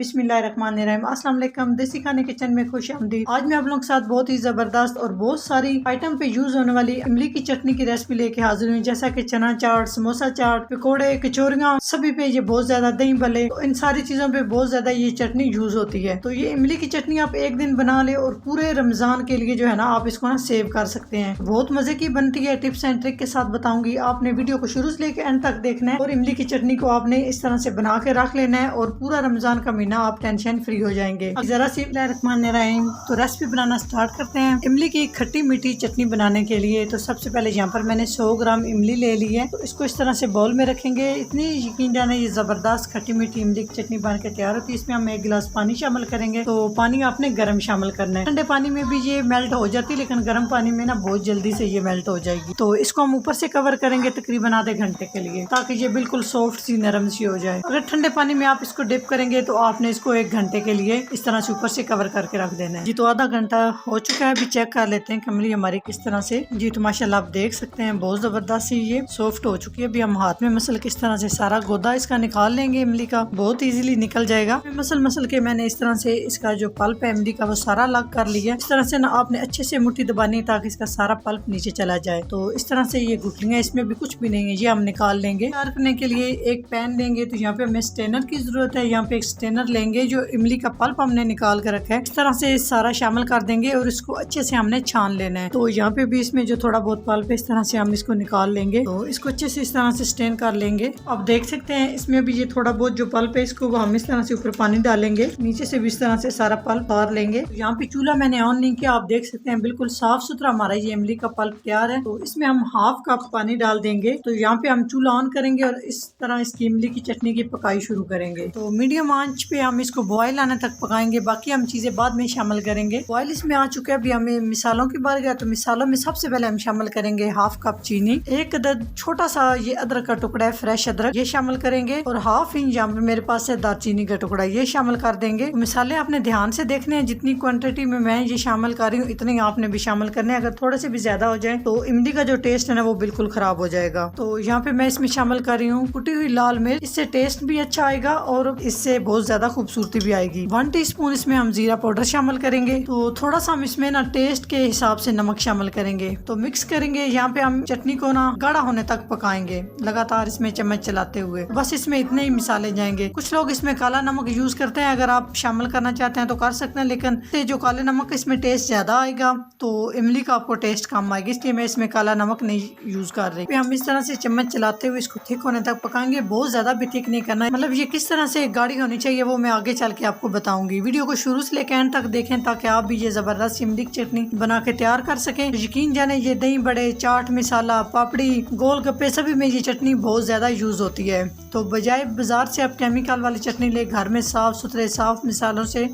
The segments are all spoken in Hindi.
बिस्मिल्लाहिर्रहमानिर्रहीम। अस्सलाम वालेकुम। देसी खाने किचन में खुश आमदीद। आज मैं आप लोगों के साथ बहुत ही जबरदस्त और बहुत सारी आइटम पे यूज होने वाली इमली की चटनी की रेसिपी लेके हाजिर हुई। जैसा कि चना चाट, समोसा चाट, पकौड़े, कचौरियाँ, सभी पे ये बहुत ज्यादा दही भल्ले, तो इन सारी चीजों पे बहुत ज्यादा ये चटनी यूज होती है। तो ये इमली की चटनी आप एक दिन बना ले और पूरे रमजान के लिए जो है ना आप इसको ना सेव कर सकते हैं। बहुत मजे की बनती है। टिप्स एंड ट्रिक के साथ बताऊंगी। आपने वीडियो को शुरू से लेकर एंड तक देखना है और इमली की चटनी को आपने इस तरह से बना के रख लेना है और पूरा रमजान का महीना आप टेंशन फ्री हो जाएंगे। जरा सी बिस्मिल्लाहिर्रहमानिर्रहीम। तो रेसिपी बनाना स्टार्ट करते हैं। इमली की खट्टी मीठी चटनी बनाने के लिए तो सबसे पहले यहाँ पर मैंने 100 ग्राम इमली ले ली है। तो इसको इस तरह से बाउल में रखेंगे। इतनी यकीन जाने ये जबरदस्त खट्टी मीठी इमली की चटनी बन के तैयार होती है। इसमें हम 1 गिलास पानी शामिल करेंगे। तो पानी आपने गर्म शामिल करना है। ठंडे पानी में भी ये मेल्ट हो जाती है, लेकिन गर्म पानी में ना बहुत जल्दी से ये मेल्ट हो जाएगी। तो इसको हम ऊपर से कवर करेंगे तकरीबन आधे घंटे के लिए, ताकि ये बिल्कुल सॉफ्ट सी नरम सी हो जाए। अगर ठंडे पानी में आप इसको डिप करेंगे तो आपने इसको 1 घंटे के लिए इस तरह से ऊपर से कवर करके रख देना है। जी तो आधा घंटा हो चुका है। अभी चेक कर लेते हैं इमली हमारी किस तरह से। जी तो माशाल्लाह आप देख सकते हैं बहुत जबरदस्त सी ये सॉफ्ट हो चुकी है। अभी हम हाथ में मसल किस तरह से सारा गोदा इसका निकाल लेंगे। इमली का बहुत इजीली निकल जाएगा। मसल के मैंने इस तरह से इसका जो पल्प है इमली का वो सारा अलग कर लिया। इस तरह से ना आपने अच्छे से मुट्ठी दबानी ताकि इसका सारा पल्प नीचे चला जाए। तो इस तरह से ये गुठलियां इसमें भी कुछ भी नहीं है, ये हम निकाल लेंगे। तैयार करने के लिए एक पैन लेंगे। तो यहाँ पे हमें स्टेनर की जरूरत है। यहाँ पे एक स्टेनर लेंगे। जो इमली का पल्प हमने निकाल कर रखा है इस तरह से सारा शामिल कर देंगे और इसको अच्छे से हमने छान लेना है। तो यहाँ पे भी इसमें जो थोड़ा बहुत पल्प है इस तरह से हम इसको निकाल लेंगे। तो इसको अच्छे से इस तरह से स्टेन कर लेंगे। आप देख सकते हैं इसमें भी ये थोड़ा बहुत जो पल्प है इसको हम इस तरह से ऊपर पानी डालेंगे, नीचे से भी इस तरह से सारा पल्प बाहर लेंगे। तो यहाँ पे चूल्हा मैंने ऑन नहीं किया। आप देख सकते हैं बिल्कुल साफ सुथरा हमारा ये इमली का पल्प तैयार है। तो इसमें हम हाफ कप पानी डाल देंगे। तो यहाँ पे हम चूल्हा ऑन करेंगे और इस तरह इसकी इमली की चटनी की पकाई शुरू करेंगे। तो मीडियम आंच पे हम इसको बॉयल आने तक पकाएंगे। बाकी हम चीजें बाद में शामिल करेंगे। बॉयल इसमें आ चुका है। अभी हमें मिसालों की बारी गया। तो मिसालों में सबसे पहले हम शामिल करेंगे हाफ कप चीनी, एक अदद छोटा सा ये अदरक का टुकड़ा है, फ्रेश अदरक, ये शामिल करेंगे और हाफ इंच यहाँ पे मेरे पास है दालचीनी का टुकड़ा, ये शामिल कर देंगे। तो मिसाले आपने ध्यान से देखने हैं। जितनी क्वांटिटी में मैं ये शामिल कर रही हूँ इतनी आपने भी शामिल करने हैं। अगर थोड़े से भी ज्यादा हो जाए तो इमली का जो टेस्ट है ना वो बिल्कुल खराब हो जाएगा। तो यहाँ पे मैं इसमें शामिल कर रही हूँ कुटी हुई लाल मिर्च। इससे टेस्ट भी अच्छा आएगा और इससे बहुत ज्यादा खूबसूरती भी आएगी। 1 टीस्पून इसमें हम जीरा पाउडर शामिल करेंगे। तो थोड़ा सा हम इसमें ना टेस्ट के हिसाब से नमक शामिल करेंगे। तो मिक्स करेंगे। यहाँ पे हम चटनी को ना गाढ़ा होने तक पकाएंगे, लगातार इसमें चम्मच चलाते हुए। बस इसमें इतने ही मिसाले जाएंगे। कुछ लोग इसमें काला नमक यूज करते हैं। अगर आप शामिल करना चाहते हैं तो कर सकते हैं, लेकिन जो काले नमक इसमें टेस्ट ज्यादा आएगा तो इमली का आपको टेस्ट कम आएगी, इसलिए मैं इसमें काला नमक नहीं यूज कर रही। हम इस तरह से चम्मच चलाते हुए इसको थिक होने तक पकाएंगे। बहुत ज्यादा भी थिक नहीं करना है, मतलब ये किस तरह से गाढ़ी होनी चाहिए वो मैं आगे चल के आपको बताऊंगी। वीडियो को शुरू से लेकर एंड तक देखें ताकि आप भी ये जबरदस्त इमली की चटनी बना के तैयार कर सकें। यकीन जाने ये दही बड़े, चाट मसाला, पापड़ी, गोल गप्पे सभी में ये चटनी बहुत ज्यादा यूज होती है। तो बजाय बाजार से आप केमिकल वाली चटनी ले घर में साफ सुथरे साफ मसालों से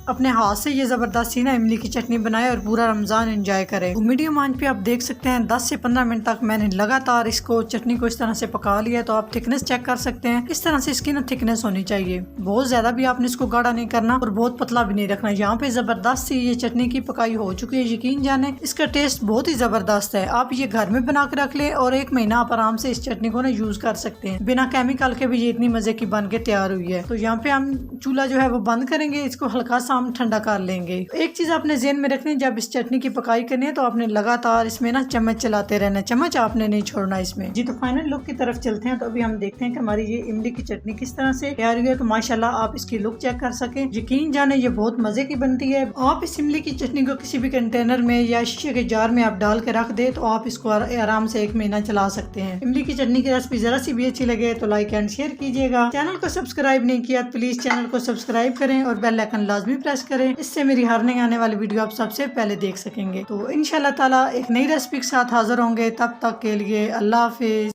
अपने हाथ से ये जबरदस्त सी ना इमली की चटनी बनाए और पूरा रमजान एंजॉय करें। तो मीडियम आंच पे आप देख सकते हैं 10 से 15 मिनट तक मैंने लगातार इसको चटनी को इस तरह से पका लिया। तो आप थिकनेस चेक कर सकते हैं। इस तरह से इसकी ना थिकनेस होनी चाहिए। बहुत ज्यादा भी आपने इसको गाढ़ा नहीं करना और बहुत पतला भी नहीं रखना। यहाँ पे जबरदस्त सी ये चटनी की पकाई हो चुकी है। यकीन जाने इसका टेस्ट बहुत ही जबरदस्त है। आप ये घर में बना के रख ले और 1 महीना आप आराम से इस चटनी को ना यूज कर सकते हैं बिना केमिकल के भी। ये इतनी मजे की बन के तैयार हुई है। तो यहाँ पे हम चूल्हा जो है वो बंद करेंगे। इसको हल्का सा हम ठंडा कर लेंगे। एक चीज आपने ज़हन में रखनी है, जब इस चटनी की पकाई करनी है तो आपने लगातार इसमें ना चम्मच चलाते रहना, चम्मच आपने नहीं छोड़ना इसमें। जी तो फाइनल लुक की तरफ चलते हैं। तो अभी हम देखते हैं कि हमारी ये इमली की चटनी किस तरह से तैयार हुई है। तो माशाल्लाह आप इसकी लुक चेक कर सके। यकीन जाने ये बहुत मजे की बनती है। आप इस इमली की चटनी को किसी भी कंटेनर में या शीशे के जार में आप डाल के रख दे तो आप इसको आराम से 1 महीना चला सकते हैं। इमली की चटनी की रेसिपी जरा सी भी अच्छी लगे तो लाइक एंड शेयर कीजिएगा। चैनल को सब्सक्राइब नहीं किया प्लीज चैनल को सब्सक्राइब करें और बेल आइकन लाजमी प्रेस करें। इससे मेरी हर नई आने वाली वीडियो आप सबसे पहले देख सकेंगे। तो इंशाल्लाह ताला एक नई रेसिपी के साथ हाजिर होंगे। तब तक के लिए अल्लाह हाफिज।